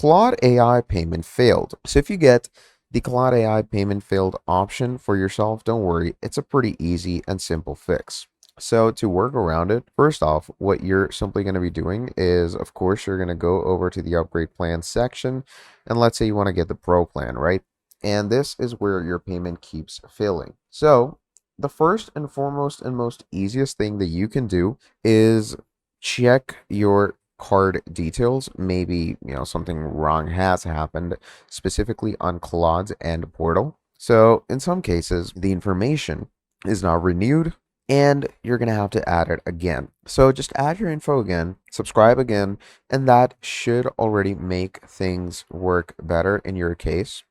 Claude AI payment failed. So if you get the Claude AI payment failed option for yourself, don't worry, it's a pretty easy and simple fix. So to work around it, first off, what you're simply going to be doing is, of course, you're going to go over to the upgrade plan section, and let's say you want to get the pro plan, right? And this is where your payment keeps failing. So the first and foremost and most easiest thing that you can do is check your card details. Maybe, something wrong has happened specifically on Claude's end portal. So in some cases, the information is not renewed and you're going to have to add it again. So just add your info again, subscribe again, and that should already make things work better in your case.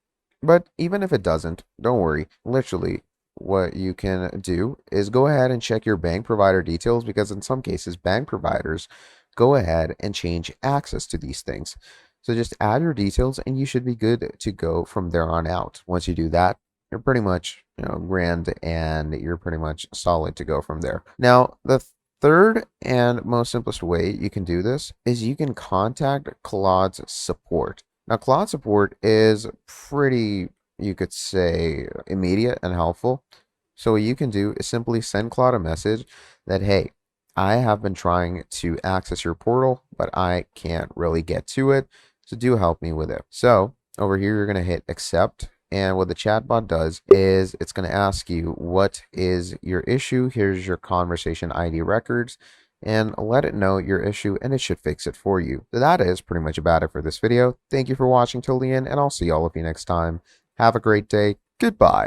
But even if it doesn't, don't worry. Literally, what you can do is go ahead and check your bank provider details, because in some cases, bank providers go ahead and change access to these things. So just add your details and you should be good to go from there on out. Once you do that, you're pretty much, grand, and you're pretty much solid to go from there. Now, the third and most simplest way you can do this is you can contact Claude's support. Now, Claude support is pretty, you could say, immediate and helpful. So what you can do is simply send Claude a message that, hey, I have been trying to access your portal, but I can't really get to it. So do help me with it. So over here, you're going to hit accept. And what the chatbot does is it's going to ask you, what is your issue? Here's your conversation ID records, and let it know your issue and it should fix it for you. So that is pretty much about it for this video. Thank you for watching till the end, and I'll see all of you next time. Have a great day. Goodbye.